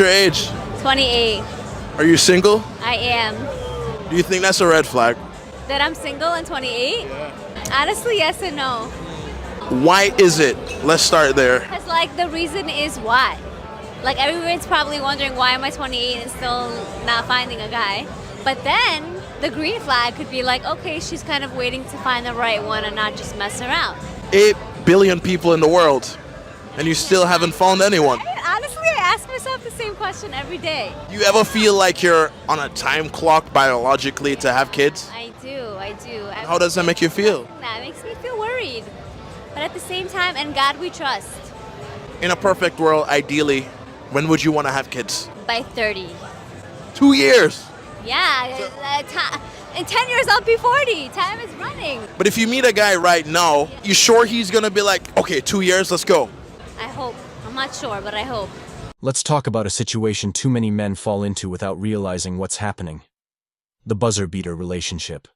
your age? 28. Are you single? I am. Do you think that's a red flag? That I'm single and 28? Honestly, yes and no. Why is it? Let's start there. Because, like, the reason is why. Like, everyone's probably wondering, why am I 28 and still not finding a guy? But then, the green flag could be like, okay, she's kind of waiting to find the right one and not just mess around. 8 billion people in the world, and you still haven't found anyone. Honestly, I ask myself the same question every day. You ever feel like you're on a time clock biologically to have kids? I do. How does that make you feel? That makes me feel worried. But at the same time, in God we trust. In a perfect world, ideally, when would you want to have kids? By 30. 2 years. Yeah, in 10 years I'll be 40. Time is running. But if you meet a guy right now, you sure he's gonna be like, okay, 2 years, let's go? I hope. I'm not sure, but I hope. Let's talk about a situation too many men fall into without realizing what's happening. The buzzer beater relationship.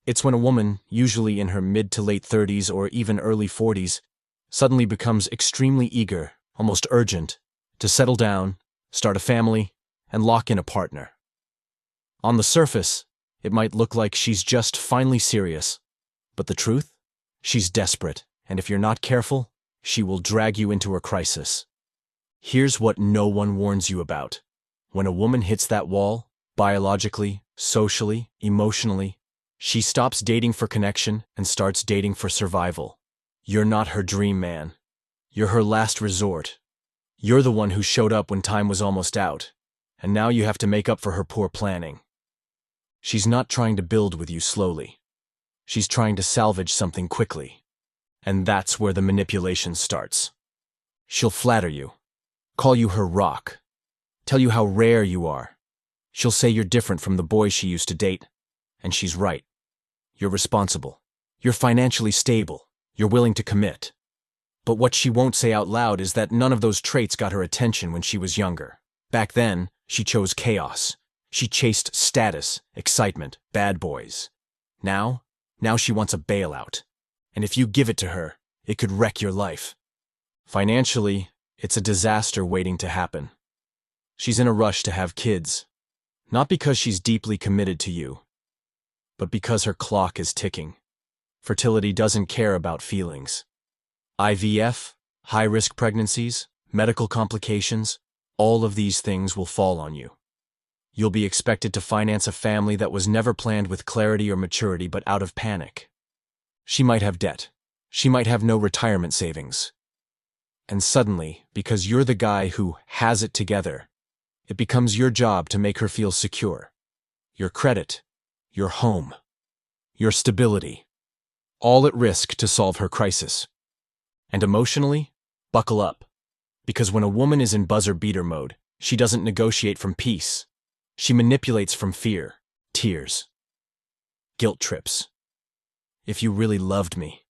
It's when a woman, usually in her mid to late 30s or even early 40s, suddenly becomes extremely eager, almost urgent, to settle down, start a family, and lock in a partner. On the surface, it might look like she's just finally serious, but the truth? She's desperate, and if you're not careful, she will drag you into a crisis. Here's what no one warns you about. When a woman hits that wall, biologically, socially, emotionally, she stops dating for connection and starts dating for survival. You're not her dream man. You're her last resort. You're the one who showed up when time was almost out, and now you have to make up for her poor planning. She's not trying to build with you slowly. She's trying to salvage something quickly. And that's where the manipulation starts. She'll flatter you, call you her rock, tell you how rare you are. She'll say you're different from the boys she used to date, and she's right. You're responsible. You're financially stable. You're willing to commit. But what she won't say out loud is that none of those traits got her attention when she was younger. Back then, she chose chaos. She chased status, excitement, bad boys. Now she wants a bailout. And if you give it to her, it could wreck your life. Financially, it's a disaster waiting to happen. She's in a rush to have kids. Not because she's deeply committed to you, but because her clock is ticking. Fertility doesn't care about feelings. IVF, high-risk pregnancies, medical complications, all of these things will fall on you. You'll be expected to finance a family that was never planned with clarity or maturity but out of panic. She might have debt. She might have no retirement savings. And suddenly, because you're the guy who has it together, it becomes your job to make her feel secure. Your credit, your home, your stability, all at risk to solve her crisis. And emotionally, buckle up. Because when a woman is in buzzer-beater mode, she doesn't negotiate from peace. She manipulates from fear, tears, guilt trips. If you really loved me.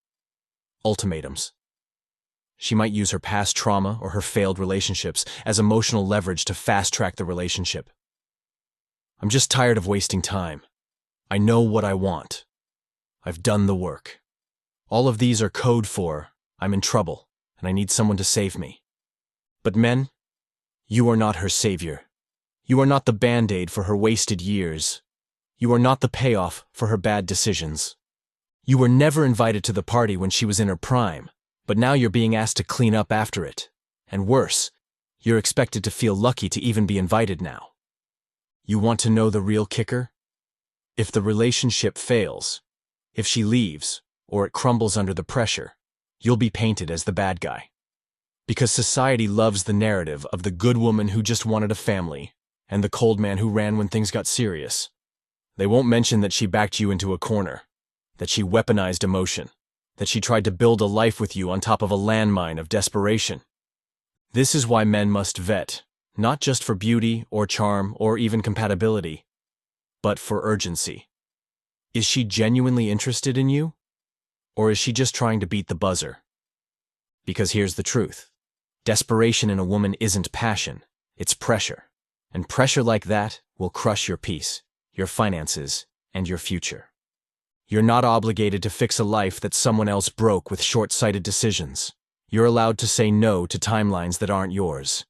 Ultimatums. She might use her past trauma or her failed relationships as emotional leverage to fast-track the relationship. I'm just tired of wasting time. I know what I want. I've done the work. All of these are code for, I'm in trouble, and I need someone to save me. But men, you are not her savior. You are not the band-aid for her wasted years. You are not the payoff for her bad decisions. You were never invited to the party when she was in her prime, but now you're being asked to clean up after it. And worse, you're expected to feel lucky to even be invited now. You want to know the real kicker? If the relationship fails, if she leaves, or it crumbles under the pressure, you'll be painted as the bad guy. Because society loves the narrative of the good woman who just wanted a family, and the cold man who ran when things got serious. They won't mention that she backed you into a corner, that she weaponized emotion, that she tried to build a life with you on top of a landmine of desperation. This is why men must vet, not just for beauty or charm or even compatibility, but for urgency. Is she genuinely interested in you? Or is she just trying to beat the buzzer? Because here's the truth. Desperation in a woman isn't passion, it's pressure. And pressure like that will crush your peace, your finances, and your future. You're not obligated to fix a life that someone else broke with short-sighted decisions. You're allowed to say no to timelines that aren't yours.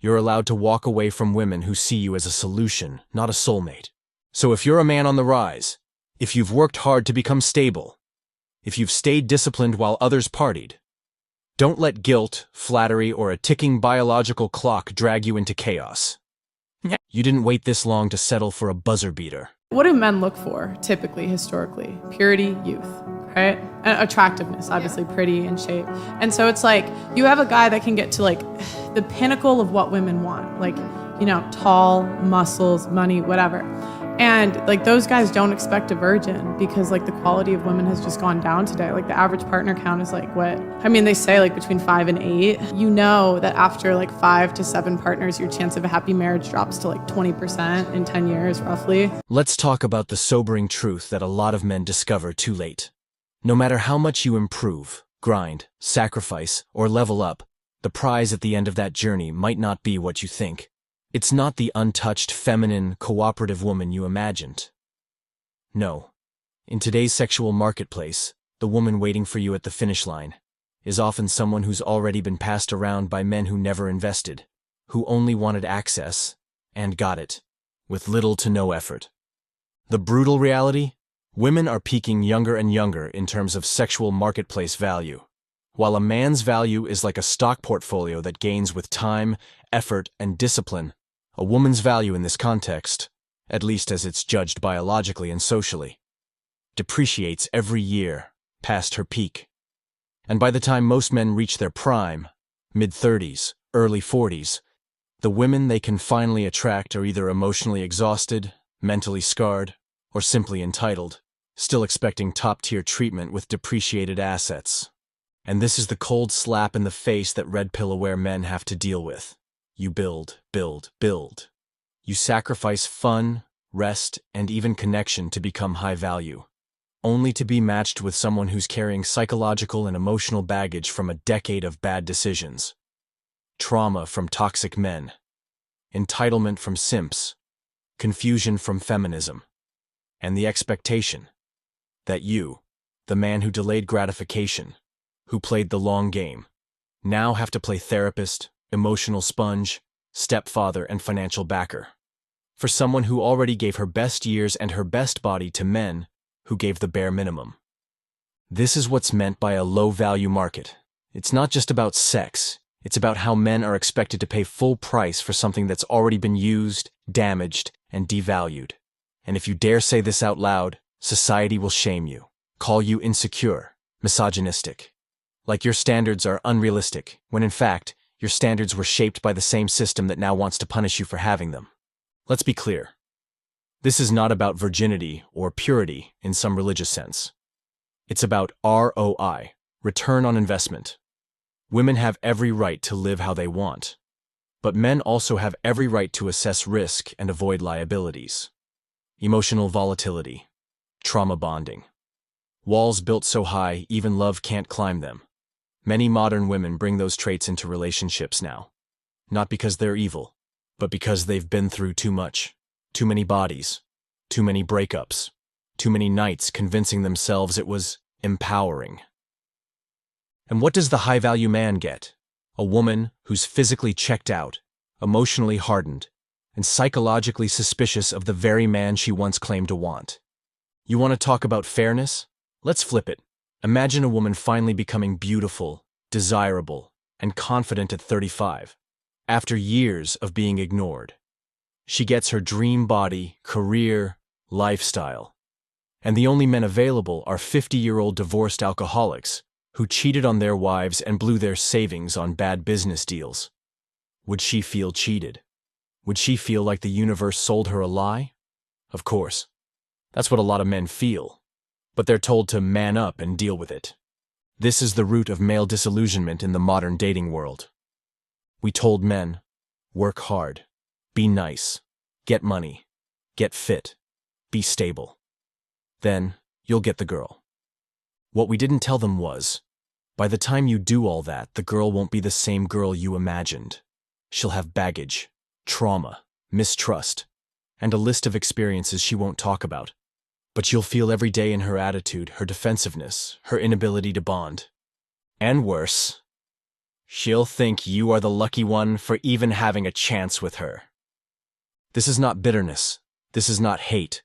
You're allowed to walk away from women who see you as a solution, not a soulmate. So if you're a man on the rise, if you've worked hard to become stable, if you've stayed disciplined while others partied, don't let guilt, flattery, or a ticking biological clock drag you into chaos. You didn't wait this long to settle for a buzzer beater. What do men look for, typically, historically? Purity, youth, right? And attractiveness, obviously pretty in shape. And so it's like, you have a guy that can get to like the pinnacle of what women want. Like, you know, tall, muscles, money, whatever. And like those guys don't expect a virgin because like the quality of women has just gone down today. Like the average partner count is like what? I mean, they say like between 5 and 8. You know that after like 5 to 7 partners, your chance of a happy marriage drops to like 20% in 10 years, roughly. Let's talk about the sobering truth that a lot of men discover too late. No matter how much you improve, grind, sacrifice, or level up, the prize at the end of that journey might not be what you think. It's not the untouched, feminine, cooperative woman you imagined. No. In today's sexual marketplace, the woman waiting for you at the finish line is often someone who's already been passed around by men who never invested, who only wanted access, and got it, with little to no effort. The brutal reality? Women are peaking younger and younger in terms of sexual marketplace value. While a man's value is like a stock portfolio that gains with time, effort, and discipline, a woman's value in this context, at least as it's judged biologically and socially, depreciates every year past her peak. And by the time most men reach their prime, mid-30s, early 40s, the women they can finally attract are either emotionally exhausted, mentally scarred, or simply entitled, still expecting top-tier treatment with depreciated assets. And this is the cold slap in the face that red pill-aware men have to deal with. You build, build, build. You sacrifice fun, rest, and even connection to become high value, only to be matched with someone who's carrying psychological and emotional baggage from a decade of bad decisions, trauma from toxic men, entitlement from simps, confusion from feminism, and the expectation that you, the man who delayed gratification, who played the long game, now have to play therapist, emotional sponge, stepfather, and financial backer for someone who already gave her best years and her best body to men who gave the bare minimum. This is what's meant by a low-value market. It's not just about sex. It's about how men are expected to pay full price for something that's already been used, damaged, and devalued. And if you dare say this out loud, society will shame you, call you insecure, misogynistic. Like your standards are unrealistic, when in fact, your standards were shaped by the same system that now wants to punish you for having them. Let's be clear. This is not about virginity or purity in some religious sense. It's about ROI, return on investment. Women have every right to live how they want, but men also have every right to assess risk and avoid liabilities. Emotional volatility, trauma bonding. Walls built so high, even love can't climb them. Many modern women bring those traits into relationships now. Not because they're evil, but because they've been through too much. Too many bodies, too many breakups, too many nights convincing themselves it was empowering. And what does the high-value man get? A woman who's physically checked out, emotionally hardened, and psychologically suspicious of the very man she once claimed to want. You want to talk about fairness? Let's flip it. Imagine a woman finally becoming beautiful, desirable, and confident at 35, after years of being ignored. She gets her dream body, career, lifestyle. And the only men available are 50-year-old divorced alcoholics who cheated on their wives and blew their savings on bad business deals. Would she feel cheated? Would she feel like the universe sold her a lie? Of course. That's what a lot of men feel. But they're told to man up and deal with it. This is the root of male disillusionment in the modern dating world. We told men, work hard, be nice, get money, get fit, be stable. Then, you'll get the girl. What we didn't tell them was, by the time you do all that, the girl won't be the same girl you imagined. She'll have baggage, trauma, mistrust, and a list of experiences she won't talk about. But you'll feel every day in her attitude, her defensiveness, her inability to bond. And worse, She'll think you are the lucky one for even having a chance with her. This is not bitterness. This is not hate.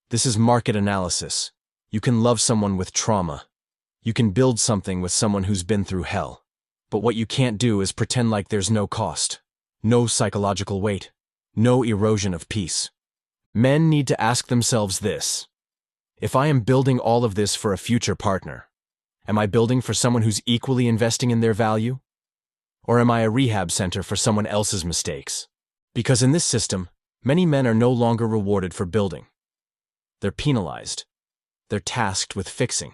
This is market analysis. You can love someone with trauma. You can build something with someone who's been through hell. But what you can't do is pretend like there's no cost, no psychological weight, no erosion of peace. Men need to ask themselves this. If I am building all of this for a future partner, am I building for someone who's equally investing in their value? Or am I a rehab center for someone else's mistakes? Because in this system, many men are no longer rewarded for building. They're penalized. They're tasked with fixing.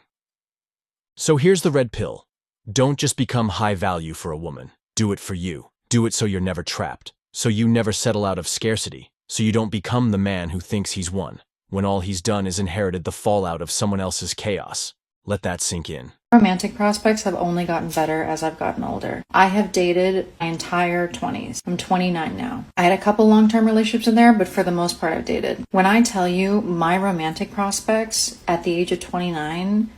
So here's the red pill. Don't just become high value for a woman. Do it for you. Do it so you're never trapped. So you never settle out of scarcity. So you don't become the man who thinks he's won, when all he's done is inherited the fallout of someone else's chaos. Let that sink in. Romantic prospects have only gotten better as I've gotten older. I have dated my entire 20s. I'm 29 now. I had a couple long-term relationships in there, but for the most part I've dated. When I tell you my romantic prospects at the age of 29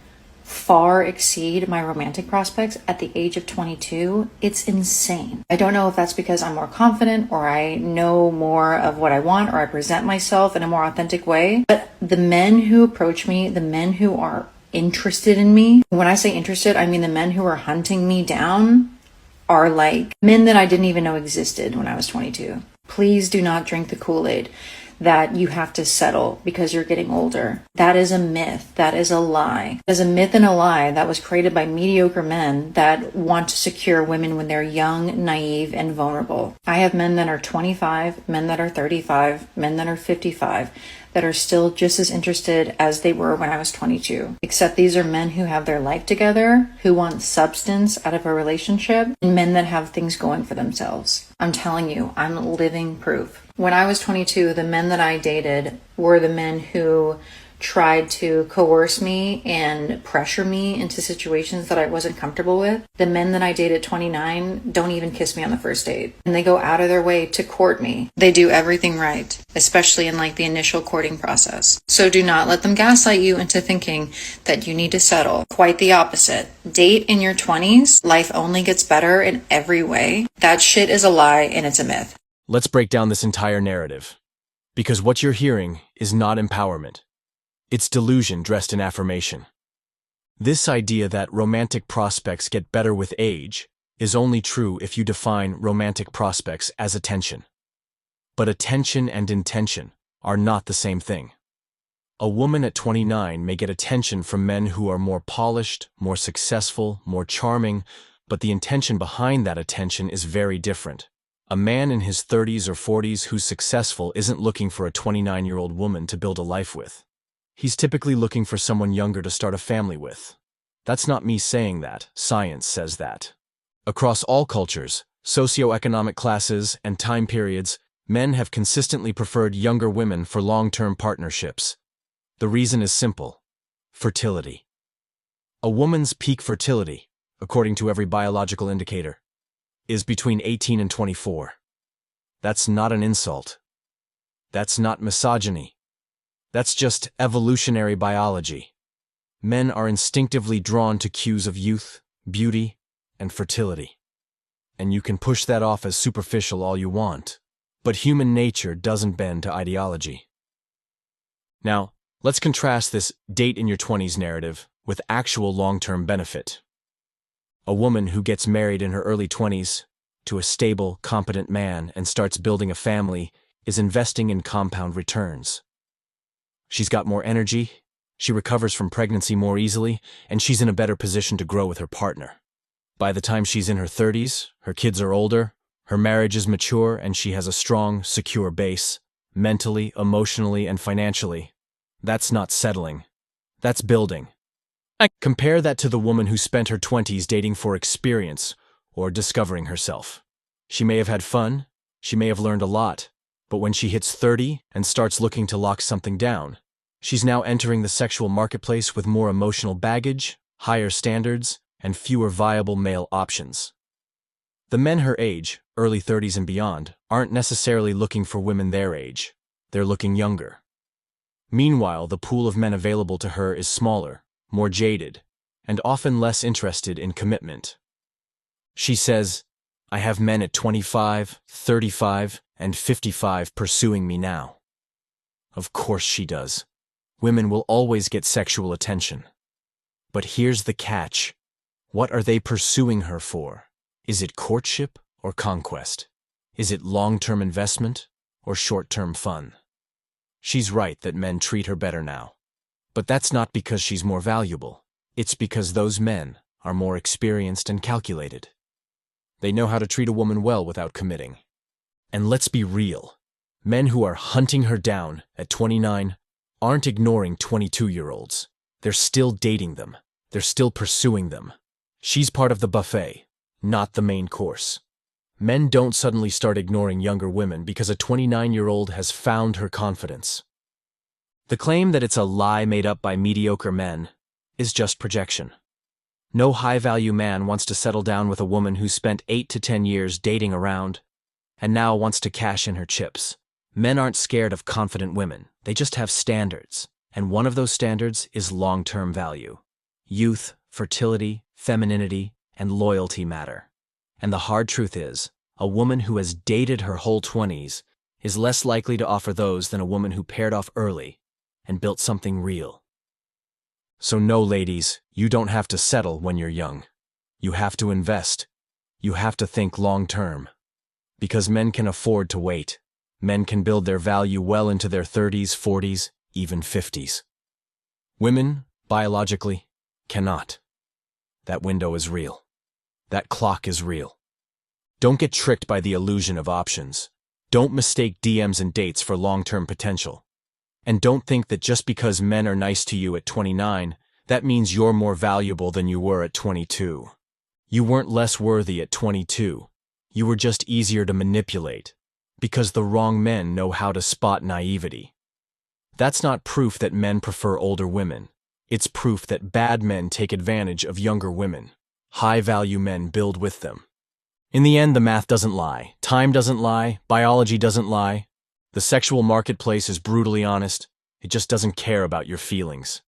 far exceed my romantic prospects at the age of 22, it's insane. I don't know if that's because I'm more confident or I know more of what I want or I present myself in a more authentic way. But the men who approach me, the men who are interested in me, when I say interested, I mean the men who are hunting me down are like men that I didn't even know existed when I was 22. Please do not drink the Kool-Aid that you have to settle because you're getting older. That is a myth. That is a lie. That is a myth and a lie that was created by mediocre men that want to secure women when they're young, naive, and vulnerable. I have men that are 25, men that are 35, men that are 55, that are still just as interested as they were when I was 22. Except these are men who have their life together, who want substance out of a relationship, and men that have things going for themselves. I'm telling you, I'm living proof. When I was 22, the men that I dated were the men who tried to coerce me and pressure me into situations that I wasn't comfortable with. The men that I date at 29 don't even kiss me on the first date. And they go out of their way to court me. They do everything right, especially in like the initial courting process. So do not let them gaslight you into thinking that you need to settle. Quite the opposite. Date in your 20s. Life only gets better in every way. That shit is a lie and it's a myth. Let's break down this entire narrative. Because what you're hearing is not empowerment. It's delusion dressed in affirmation. This idea that romantic prospects get better with age is only true if you define romantic prospects as attention. But attention and intention are not the same thing. A woman at 29 may get attention from men who are more polished, more successful, more charming, but the intention behind that attention is very different. A man in his 30s or 40s who's successful isn't looking for a 29-year-old woman to build a life with. He's typically looking for someone younger to start a family with. That's not me saying that, science says that. Across all cultures, socioeconomic classes, and time periods, men have consistently preferred younger women for long-term partnerships. The reason is simple: fertility. A woman's peak fertility, according to every biological indicator, is between 18 and 24. That's not an insult. That's not misogyny. That's just evolutionary biology. Men are instinctively drawn to cues of youth, beauty, and fertility. And you can push that off as superficial all you want, but human nature doesn't bend to ideology. Now, let's contrast this date in your 20s narrative with actual long-term benefit. A woman who gets married in her early 20s to a stable, competent man and starts building a family is investing in compound returns. She's got more energy, she recovers from pregnancy more easily, and she's in a better position to grow with her partner. By the time she's in her 30s, her kids are older, her marriage is mature, and she has a strong, secure base, mentally, emotionally, and financially. That's not settling. That's building. Compare that to the woman who spent her 20s dating for experience or discovering herself. She may have had fun, she may have learned a lot, but when she hits 30 and starts looking to lock something down, she's now entering the sexual marketplace with more emotional baggage, higher standards, and fewer viable male options. The men her age, early 30s and beyond, aren't necessarily looking for women their age. They're looking younger. Meanwhile, the pool of men available to her is smaller, more jaded, and often less interested in commitment. She says, I have men at 25, 35, and 55 pursuing me now. Of course she does. Women will always get sexual attention. But here's the catch. What are they pursuing her for? Is it courtship or conquest? Is it long-term investment or short-term fun? She's right that men treat her better now. But that's not because she's more valuable. It's because those men are more experienced and calculated. They know how to treat a woman well without committing. And let's be real. Men who are hunting her down at 29 aren't ignoring 22-year-olds. They're still dating them. They're still pursuing them. She's part of the buffet, not the main course. Men don't suddenly start ignoring younger women because a 29-year-old has found her confidence. The claim that it's a lie made up by mediocre men is just projection. No high-value man wants to settle down with a woman who spent 8 to 10 years dating around and now wants to cash in her chips. Men aren't scared of confident women. They just have standards, and one of those standards is long-term value. Youth, fertility, femininity, and loyalty matter. And the hard truth is, a woman who has dated her whole 20s is less likely to offer those than a woman who paired off early and built something real. So no, ladies, you don't have to settle when you're young. You have to invest. You have to think long-term. Because men can afford to wait. Men can build their value well into their 30s, 40s, even 50s. Women, biologically, cannot. That window is real. That clock is real. Don't get tricked by the illusion of options. Don't mistake DMs and dates for long-term potential. And don't think that just because men are nice to you at 29, that means you're more valuable than you were at 22. You weren't less worthy at 22. You were just easier to manipulate, because the wrong men know how to spot naivety. That's not proof that men prefer older women. It's proof that bad men take advantage of younger women. High-value men build with them. In the end, the math doesn't lie. Time doesn't lie. Biology doesn't lie. The sexual marketplace is brutally honest. It just doesn't care about your feelings.